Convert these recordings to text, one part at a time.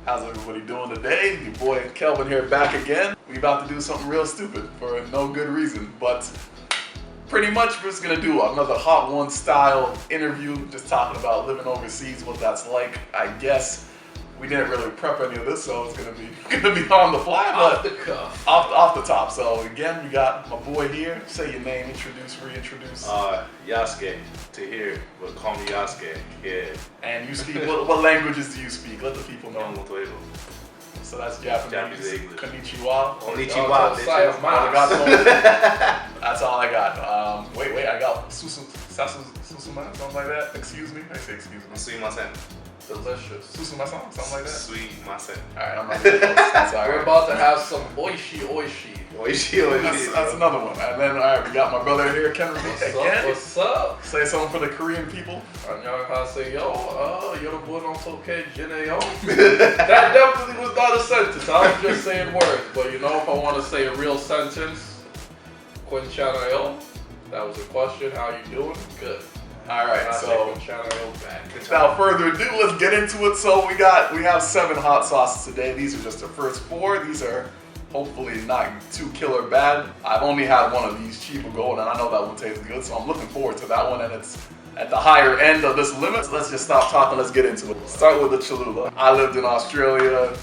How's everybody doing today? Your boy Kelvin here back again. We about to do something real stupid for no good reason, but pretty much we're just gonna do another Hot One style interview, just talking about living overseas, what that's like. I guess we didn't really prep any of this, so it's gonna be on the fly, off the cuff, off the top. So again, we got my boy here. Say your name, reintroduce. Yasuke to here, but call me Yasuke. Yeah. And you speak what languages do you speak? Let the people know. So that's Japanese. English. Konnichiwa. Konnichiwa. That's all I got. Wait, I got susuma, something like that. Excuse me. I say excuse me. Sumimasen. Delicious. Susuma-san, something like that. Sumimasen. Alright, I'm not gonna that's all right. We're about to have some oishi. That's another one. And then, alright, we got my brother here, Kangaroo. What's up? Say something for the Korean people. 안녕하세요. 여러분 어떻게 지내요? That definitely was not a sentence. I was just saying words. But you know, if I want to say a real sentence, 괜찮아요? That was a question. How you doing? Good. Alright, so back. without further ado, let's get into it. So we have 7 hot sauces today. These are just the first 4. These are hopefully not too killer bad. I've only had one of these, Chiba Gold, and I know that one tastes good, so I'm looking forward to that one, and it's at the higher end of this limit. So let's just stop talking, let's get into it. Start with the Cholula. I lived in Australia,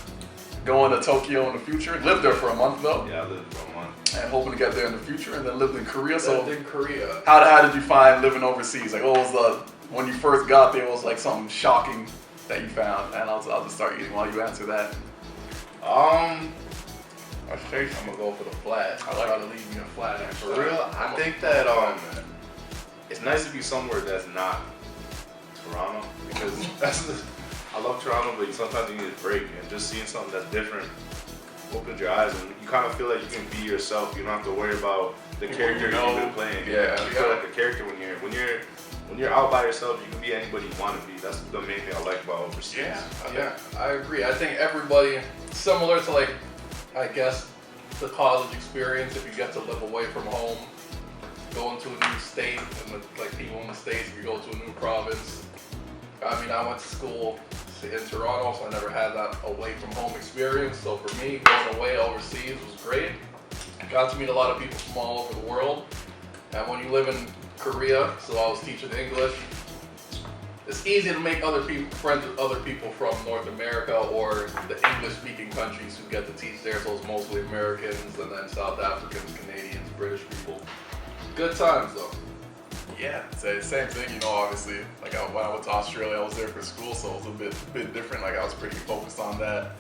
going to Tokyo in the future. Lived there for a month though. Yeah, I lived for a month. And hoping to get there in the future, and then lived in Korea. Lived in Korea. How did you find living overseas? Like, what was when you first got there, what was like something shocking that you found? And I'll just start eating while you answer that. I'm gonna go for the flat. I like to leave me a flat. For real, I think that it's nice to be somewhere that's not Toronto, because I love Toronto, but sometimes you need a break, and just seeing something that's different opens your eyes, and you kind of feel like you can be yourself. You don't have to worry about the character you've been playing. Yeah, you feel like a character when you're out by yourself. You can be anybody you want to be. That's the main thing I like about overseas. Yeah, I agree. I think everybody, similar to like, I guess, the college experience, if you get to live away from home, going to a new state, and like people in the States, if you go to a new province. I mean, I went to school in Toronto, so I never had that away from home experience. So for me, going away overseas was great. I got to meet a lot of people from all over the world. And when you live in Korea, so I was teaching English, it's easy to make friends with other people from North America or the English-speaking countries who get to teach there. So it's mostly Americans, and then South Africans, Canadians, British people. Good times though. Yeah, same thing, you know, obviously. Like when I went to Australia, I was there for school, so it was a bit different. Like I was pretty focused on that.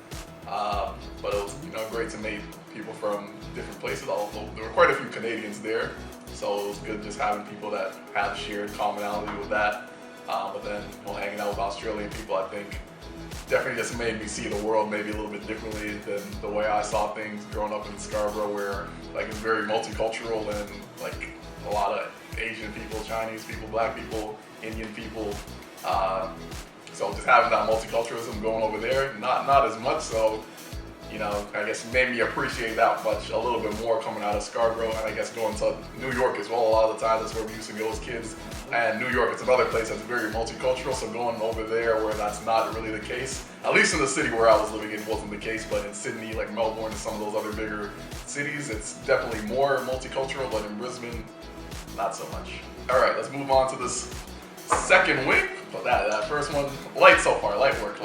But it was, you know, great to meet people from different places. Although there were quite a few Canadians there, so it was good just having people that have shared commonality with that. But then, you know, hanging out with Australian people, I think definitely just made me see the world maybe a little bit differently than the way I saw things growing up in Scarborough, where like it's very multicultural and like a lot of Asian people, Chinese people, black people, Indian people. So just having that multiculturalism going over there, not as much. So, you know, I guess made me appreciate that much a little bit more coming out of Scarborough, and I guess going to New York as well. A lot of the times that's where we used to go as kids. And New York, it's another place that's very multicultural. So going over there where that's not really the case, at least in the city where I was living, it wasn't the case. But in Sydney, like Melbourne, and some of those other bigger cities, it's definitely more multicultural. But in Brisbane, not so much. All right, let's move on to this second wing. But that first one, light so far, light work.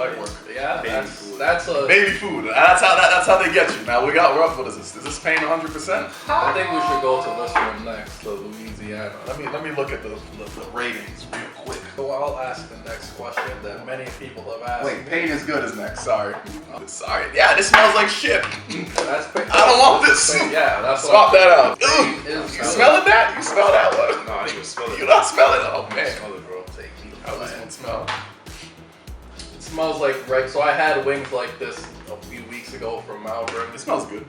Yeah, that's baby food. That's how they get you. Now we're up. What is this? Is this paying 100%? I think we should go to this one next, to Louisiana. Let me look at the ratings real quick. So I'll ask the next question that many people have asked. Wait, pain is good is next. Sorry. Yeah, this smells like shit. That's pain. I don't want this. Yeah, that's swap that out. You smelling that? You smell that one? No, I didn't even smell it. You not smelling it? Oh man. Smell it, bro. How does this one smell? It smells like, right, so I had wings like this a few weeks ago from Melbourne. It smells good.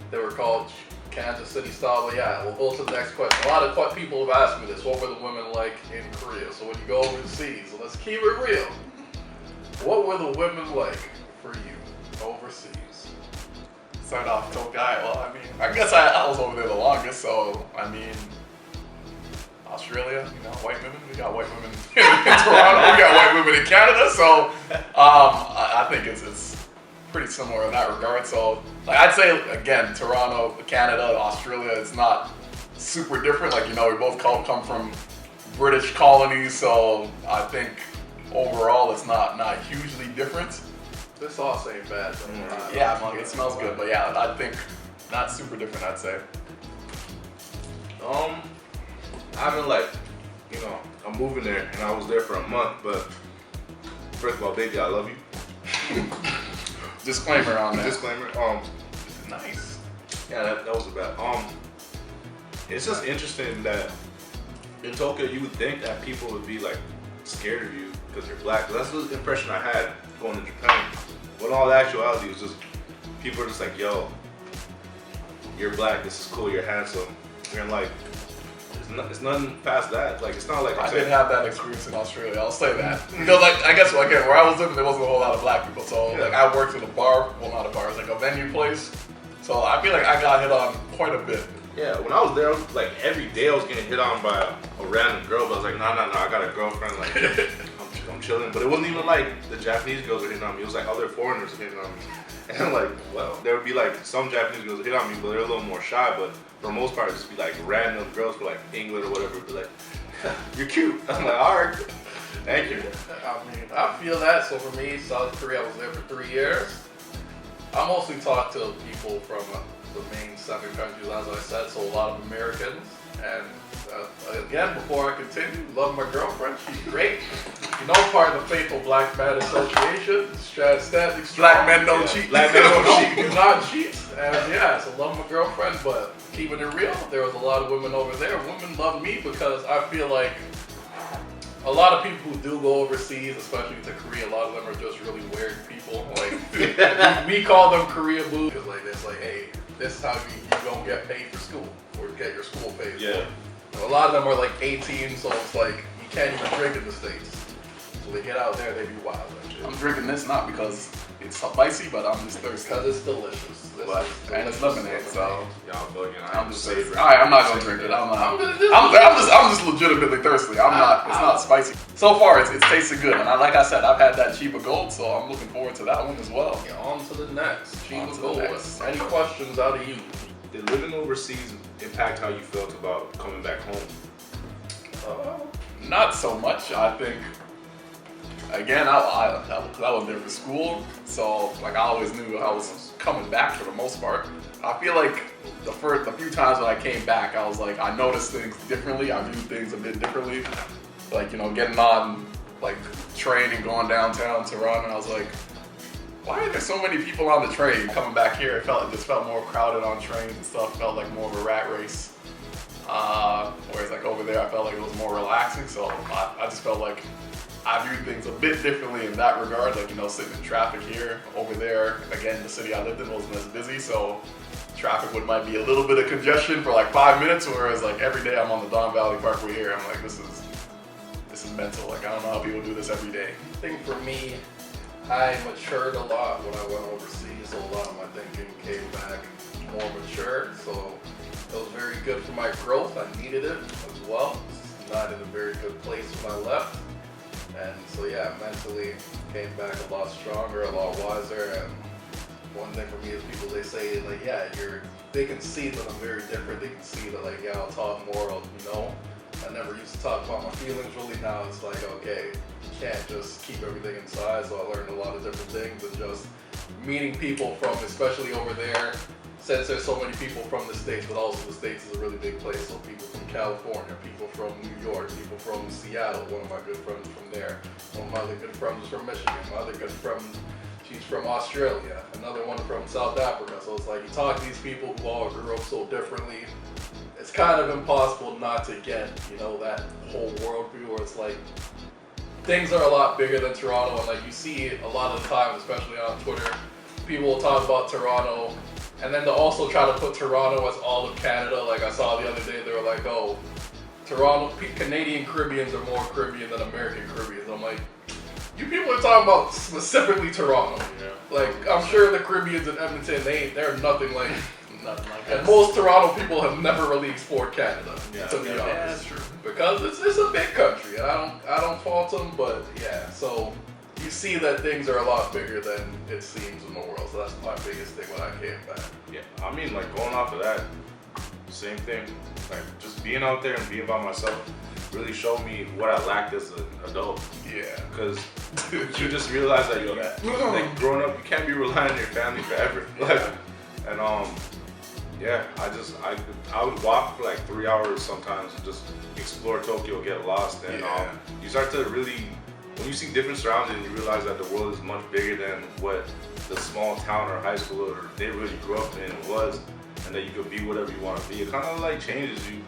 They were called Kansas City style, but yeah, we'll go to the next question. A lot of people have asked me this. What were the women like in Korea? So when you go overseas, let's keep it real. What were the women like for you overseas? Start off Tokyo. Well, I mean, I guess I was over there the longest, so I mean, Australia, you know, white women. We got white women in Toronto. We got white women in Canada. So I think it's pretty similar in that regard. So, like, I'd say, again, Toronto, Canada, Australia, it's not super different. Like, we both come from British colonies, so I think overall it's not hugely different. This sauce ain't bad though. Yeah, it smells good, but yeah, I think not super different, I'd say. I haven't I'm moving there and I was there for a month, but first of all, baby, I love you. Disclaimer on that. Disclaimer. Nice. Yeah, that was about. It's just interesting that in Tokyo you would think that people would be like scared of you because you're black. That's the impression I had going to Japan. When all the actuality was just people are just like, yo, you're black, this is cool, you're handsome. You're like, it's nothing past that. Like, it's not like I didn't have that experience in Australia. I'll say that. Because, like, I guess again, where I was living, there wasn't a whole lot of black people. So, like, I worked at a bar. Well, not a bar. It was like a venue place. So I feel like I got hit on quite a bit. Yeah, when I was there, like every day I was getting hit on by a random girl. But I was like, no, I got a girlfriend. Like, I'm chilling. But it wasn't even like the Japanese girls were hitting on me. It was like other foreigners were hitting on me. And like, well, there would be like some Japanese girls that hit on me, but they're a little more shy. But for the most part, it'd just be like random girls from like England or whatever. Be like, you're cute. I'm like, all right, thank you. I mean, I feel that. So for me, South Korea, I was there for 3 years. I mostly talk to people from the main 7 countries, as I said, so a lot of Americans. And again, before I continue, love my girlfriend. She's great. Part of the Faithful Black Man Association. Standing strong. Black men don't cheat. Black men don't cheat. Do not cheat. And yeah, so love my girlfriend, but keeping it real, there was a lot of women over there. Women love me because I feel like a lot of people who do go overseas, especially to Korea, a lot of them are just really weird people. Like, we call them Korea boo. Because like, it's like, hey, this is how you don't get paid for school or get your school paid for. Yeah. A lot of them are like 18, so it's like, you can't even drink in the States. So they get out there, they be wild and shit. I'm drinking this not because it's spicy, but I'm just thirsty. Because it's delicious. And it's lemonade, so Y'all bugging. I'm just savoring. Alright, I'm not gonna drink it. I'm just legitimately thirsty. I'm not. It's not spicy. So far, it's tasted good, and like I said, I've had that Chiba Gold, so I'm looking forward to that one as well. Yeah, on to the next. On to Chiba the Gold. next. Any questions out of you? Did living overseas impact how you felt about coming back home? Not so much. I think. Again, I was there for school, so like I always knew I was coming back for the most part. I feel like the few times when I came back, I was like, I noticed things differently. I viewed things a bit differently. Like, getting on like train and going downtown Toronto, and I was like, why are there so many people on the train? Coming back here, it just felt more crowded on trains and stuff. Felt like more of a rat race. Whereas like over there, I felt like it was more relaxing. So I just felt like I viewed things a bit differently in that regard. Like, sitting in traffic here, over there, again, the city I lived in wasn't as busy, so traffic might be a little bit of congestion for like 5 minutes, whereas like every day I'm on the Don Valley Parkway here, I'm like, this is mental. Like, I don't know how people do this every day. I think for me, I matured a lot when I went overseas, so a lot of my thinking came back more mature, so it was very good for my growth. I needed it as well. It's not in a very good place when I left. And so yeah, mentally came back a lot stronger, a lot wiser. And one thing for me is people, they say like, yeah, they can see that I'm very different. They can see that like, yeah, I'll talk more. I never used to talk about my feelings really. Now it's like, okay, you can't just keep everything inside. So I learned a lot of different things and just meeting people from, especially over there, since there's so many people from the States, but also the States is a really big place. So people from California, people from New York, people from Seattle. One of my good friends from there. One of my other good friends is from Michigan. My other good friend, she's from Australia. Another one from South Africa. So it's like you talk to these people who all grew up so differently. It's kind of impossible not to get, that whole worldview where it's like things are a lot bigger than Toronto. And like you see a lot of the time, especially on Twitter, people will talk about Toronto. And then they'll also try to put Toronto as all of Canada. Like I saw the other day, they were like, oh, Canadian Caribbeans are more Caribbean than American Caribbeans. I'm like, you people are talking about specifically Toronto. Yeah. Like, I'm sure the Caribbeans in Edmonton, they're nothing like Nothing like and that. most Toronto people have never really explored Canada, to be honest. Yeah, that's true. Because it's a big country, and I don't fault them, but yeah. So you see that things are a lot bigger than it seems in the world. So that's my biggest thing when I came back. Yeah, I mean, like going off of that, same thing. Like just being out there and being by myself really showed me what I lacked as an adult. Yeah. Because you just realize that you're like growing up, you can't be relying on your family forever. Like, and yeah, I would walk for like 3 hours sometimes and just explore Tokyo, get lost, and you start to really, when you see different surroundings, you realize that the world is much bigger than what the small town or high school or they really grew up in was, and that you could be whatever you want to be. It kind of like changes you.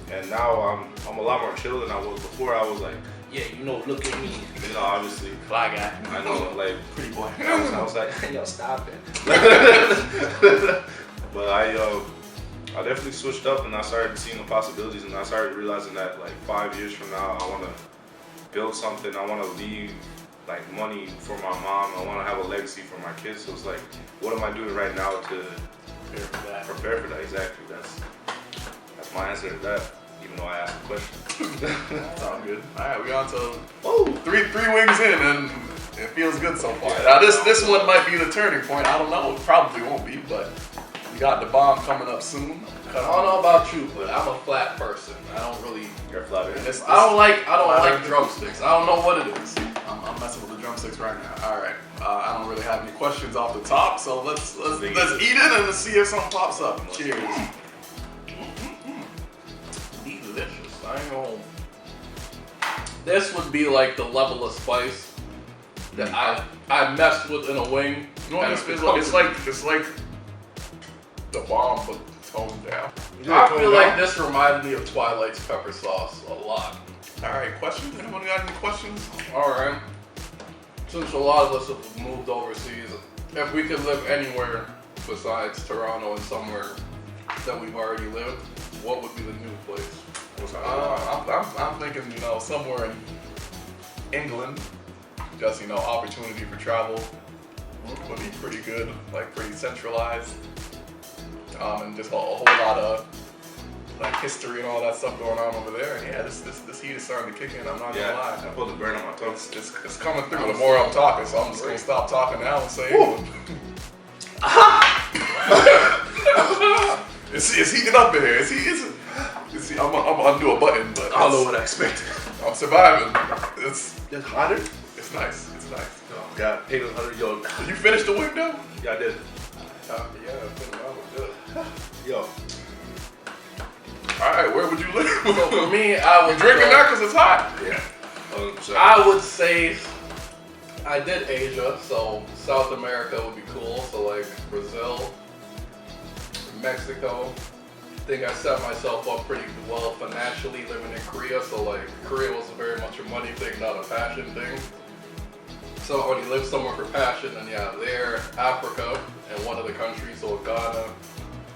And now I'm a lot more chill than I was before. I was like, yeah, you know, look at me. You know, obviously. Fly guy. I know, like, pretty boy. I was like, yo, stop it. But I definitely switched up and I started seeing the possibilities, and I started realizing that like 5 years from now, I want to build something. I want to leave like money for my mom. I want to have a legacy for my kids. So it's like, what am I doing right now to prepare for that? Exactly. That's my answer to that, even though I asked the question. Sounds good. All right, we on to three wings in, and it feels good so far. Now this one might be the turning point. I don't know. It probably won't be, but we got the bomb coming up soon. I don't know about you, but I'm a flat person. I don't really. You're a flat earther. I don't like drumsticks. I don't know what it is. I'm messing with the drumsticks right now. All right. I don't really have any questions off the top, so let's eat it and let's see if something pops up. Cheers. Delicious. I ain't gonna. This would be like the level of spice that I messed with in a wing. You know what this feels like? It's like the bomb, but toned down. I feel like this reminded me of Twilight's pepper sauce a lot. All right, questions? Anyone got any questions? All right. Since a lot of us have moved overseas, if we could live anywhere besides Toronto and somewhere that we've already lived, what would be the new place? I'm thinking, somewhere in England. Just, opportunity for travel would be pretty good, like pretty centralized. And just a whole lot of like history and all that stuff going on over there. And yeah, this heat is starting to kick in. I'm not gonna lie. I feel the burn on my tongue. It's coming through the more I'm talking, so I'm just gonna stop talking now and say it's heating up in here. I'm gonna undo a button, but I don't know what I expected. I'm surviving. It's hotter? It's nice. It's nice. Oh God, Peyton's 100 yo. Did you finish the window? Yeah, I did. Yo. Alright, where would you live? So for me, I would drinking that because it's hot. Yeah. I would say I did Asia, so South America would be cool. So like Brazil, Mexico. I think I set myself up pretty well financially living in Korea. So like Korea was very much a money thing, not a passion thing. So when you live somewhere for passion, then yeah, there, Africa, and one of the countries, so Ghana,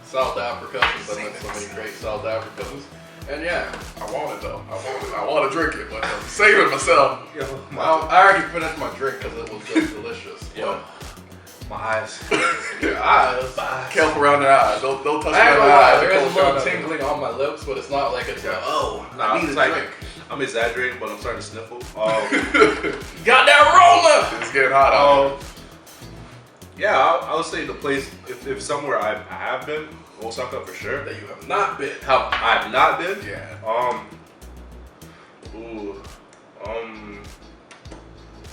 South Africa, since I met so many great South Africans. And yeah, I want it though. I want to drink it, but I'm saving myself. I already finished my drink because it was just delicious. Yo, my eyes. Your eyes. Careful around the eyes. Don't touch my I eyes. There is a little tingling on my lips, but it's not like it's like, I need a drink. I'm exaggerating, but I'm starting to sniffle. Got that roller! It's getting hot out. Yeah, I would say the place, if somewhere I have been, Osaka for sure. That you have not been. How I have not been? Yeah.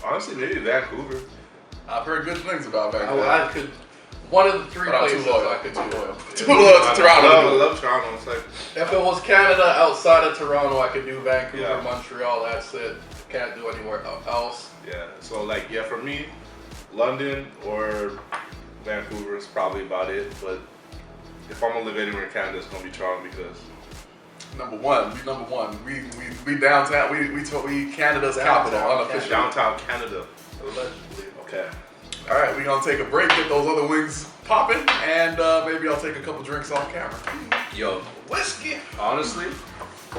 Honestly, maybe Vancouver. I've heard good things about Vancouver. One of the three places I could do. Too loyal to Toronto. I love Toronto. It's like, if it was Canada outside of Toronto, I could do Vancouver, Montreal. That's it. Can't do anywhere else. Yeah. So like, for me, London or Vancouver is probably about it. But if I'm gonna live anywhere in Canada, it's gonna be Toronto because number one. We downtown. We Canada's capital. Unofficial. Downtown Canada. Allegedly. Okay. All right, we're gonna take a break, get those other wings popping, and maybe I'll take a couple drinks off camera. Yo, whiskey. Honestly,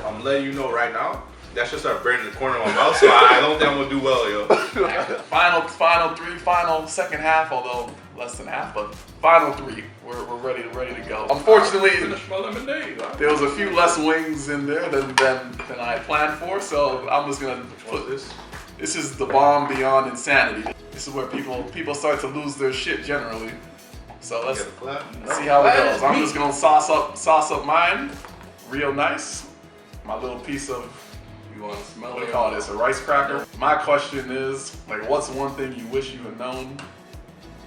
I'm letting you know right now, that should start burning the corner of my mouth, so I don't think I'm gonna do well, yo. Final second half, although less than half, but final three. We're ready to go. Unfortunately, finish my lemonade. There was a few less wings in there than I planned for, so I'm just gonna put this. This is the bomb beyond insanity. This is where people start to lose their shit generally. So let's see how it goes. I'm just gonna sauce up mine real nice. My little piece of, You want to smell what do it? you call this, a rice cracker. My question is, like, what's one thing you wish you had known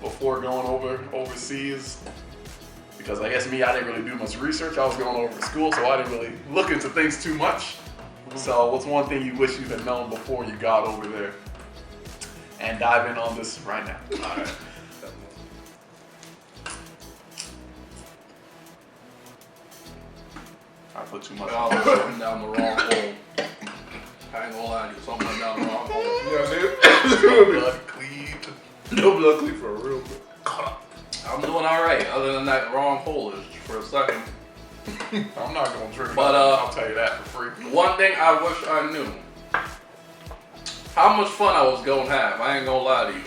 before going overseas? Because I guess me, I didn't really do much research. I was going over to school, so I didn't really look into things too much. So what's one thing you wish you had known before you got over there? And dive in on this right now. All right. I put too much. I was sitting down the wrong hole. I ain't gonna lie to you, something went down the wrong hole. You know what I'm saying? Blood cleaved. No blood clean for a real quick. I'm doing alright, other than that wrong hole-ish for a second. I'm not gonna drink. But, I'll tell you that for free. One thing I wish I knew. How much fun I was gonna have. I ain't gonna lie to you.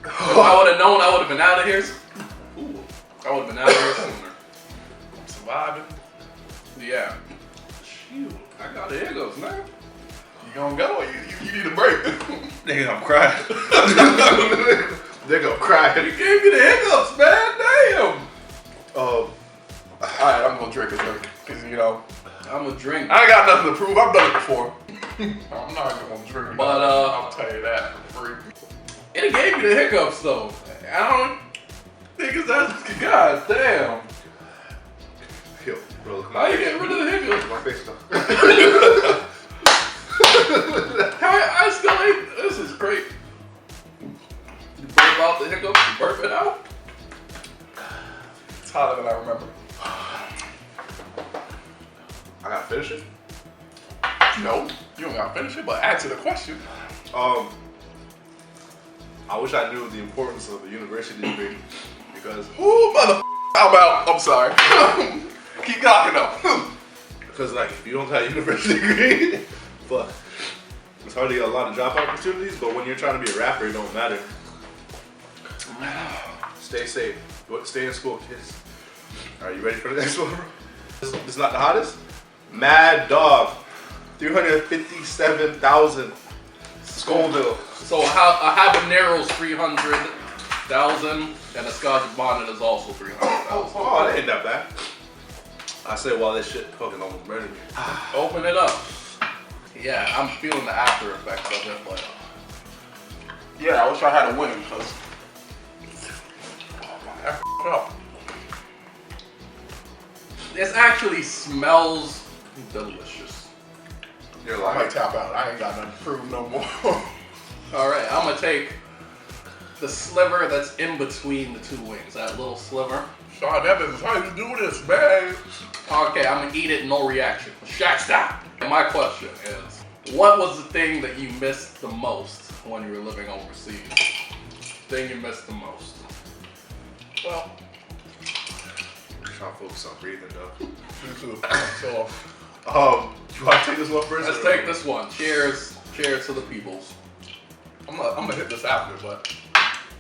If I would have known, I would have been out of here. Ooh, I would have been out of here sooner. I'm surviving. Yeah. Shoot, I got the hiccups, man. You gonna go? Or you need a break. Nigga, I'm crying. They go cry. You gave me the hiccups, man. Damn. Alright, I'm gonna drink it, because you know, I'm a drink. I ain't got nothing to prove. I've done it before. I'm not gonna drink it. But, I'll tell you that for free. It gave me the hiccups though. I don't think it's that. God damn. Yo, bro, How you get rid of the hiccups? my face though. I still ain't. This is great. You burp out the hiccups. You burp it out. It's hotter than I remember. I gotta finish it. No, you don't gotta finish it, but answer the question. I wish I knew the importance of a university degree because Ooh, I'm out. I'm sorry. Keep talking though. because like if you don't have a university degree, fuck, it's hard to get a lot of job opportunities. But when you're trying to be a rapper, it don't matter. Stay safe. Stay in school, kids. Are you ready for the next one, bro? This is not the hottest. Mad Dog, 357,000. Scoville. So a habanero's 300,000, and a Scotch bonnet is also 300,000. Oh, that ain't that bad. I say, well, this shit fucking almost murdered me. Open it up. Yeah, I'm feeling the after effects of it, but Yeah, I wish I had a winner because I f***ed up. this actually smells delicious. You're I might lying. tap out. I ain't got nothing to prove no more. All right, I'm gonna take the sliver that's in between the two wings, that little sliver. Sean Evans, how you do this, man? Okay, I'm gonna eat it, no reaction. Shaq, stop. My question is, what was the thing that you missed the most when you were living overseas? Thing you missed the most? Well, Trying to focus on breathing though. you too. So, You want to take this one first? Let's take this one. Cheers. Cheers to the peoples. I'm gonna hit this after, but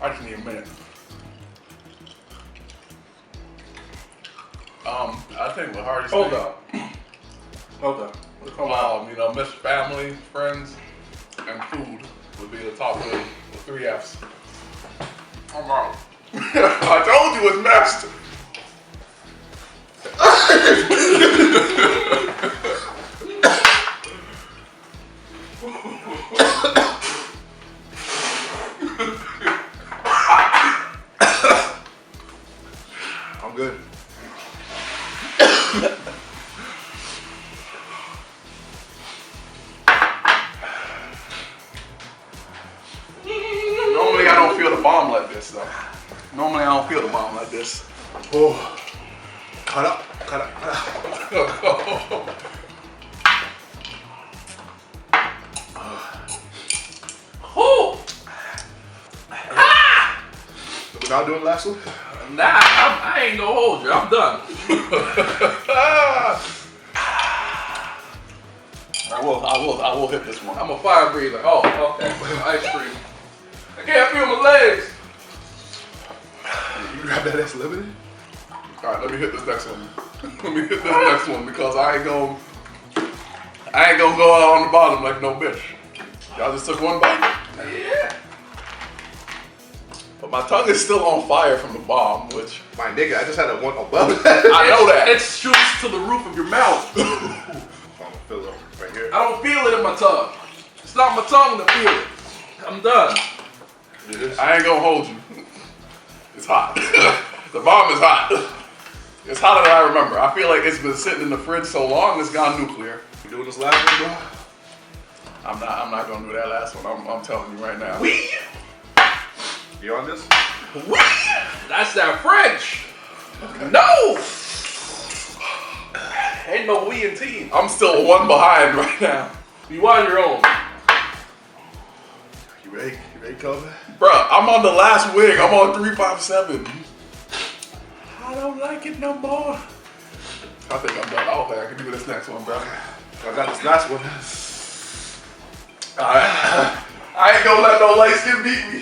I just need a minute. I think the hardest Hold thing, up. Okay. Come on. you know, miss family, friends, and food would be the top of the 3 F's. I'm wrong. I told you it's messed. I'm good. Normally I don't feel the bomb like this though. Normally I don't feel the bomb like this. Oh, cut up, cut up, cut up. Who? We're not doing the last one? Nah, I ain't gonna hold you. I'm done. I will hit this one. I'm a fire breather. Oh, okay. Ice cream. I can't feel my legs. You grab that ass limited? All right, let me hit this next one. Let me hit this next one because I ain't gonna go out on the bottom like no bitch. I just took one bite. Yeah. But my tongue is still on fire from the bomb, which My nigga, I just had a one above. I know that. It shoots to the roof of your mouth. I'm gonna fill it right here. I don't feel it in my tongue. It's not my tongue to feel it. I'm done. Do this. I ain't gonna hold you. It's hot. The bomb is hot. It's hotter than I remember. I feel like it's been sitting in the fridge so long, it's gone nuclear. You doing this last one, bro? I'm not gonna do that last one. I'm telling you right now. We. You on this? That's that French. No. Ain't no we in team. I'm still one behind right now. You on your own. You ready? You ready, Kelvin? Bruh, I'm on the last wing. I'm on 357. I don't like it no more. I think I'm done. Okay, I can do this next one, bro. I got this last one. Alright. I ain't gonna let no light skin beat me.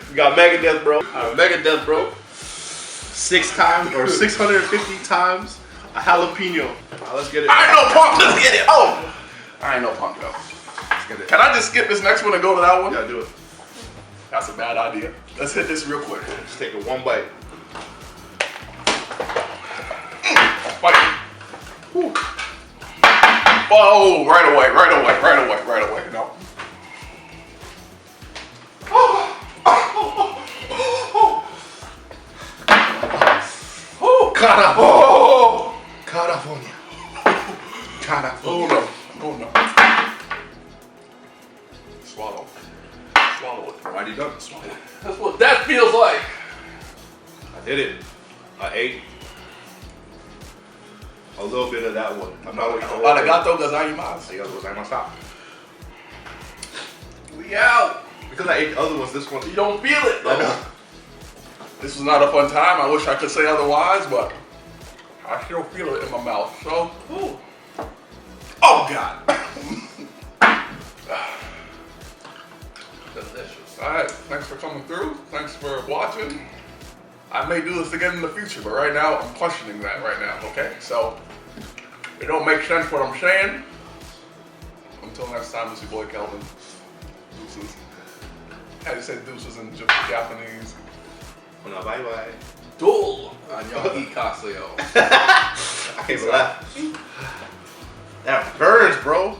We got Megadeth, bro. Megadeth, bro. 6 times or 650 times a jalapeno. Let's get it. I ain't no punk. Let's get it. Oh, I ain't no punk though. Let's get it. Can I just skip this next one and go to that one? Yeah, do it. That's a bad idea. Let's hit this real quick. Just take it one bite. Fight. Whew. Whoa, right away. No. California. Oh no. Swallow it. Already done. Swallow. That's what that feels like. I did it. I ate a little bit of that one. I'm not really sure. Arigato gozaimasu. You guys was like my stop. We out. Because I ate the other ones, this one. You don't feel it though. I know. This was not a fun time. I wish I could say otherwise, but I still feel it in my mouth. So, Ooh. oh God. Delicious. All right, thanks for coming through. Thanks for watching. I may do this again in the future, but right now I'm questioning that right now. Okay, so it don't make sense what I'm saying. Until next time, it's your boy Kelvin. Deuces. How do you say deuces in Japanese? Well, bye bye. Duel. Anyaki Casio. I can't laugh. That burns, bro.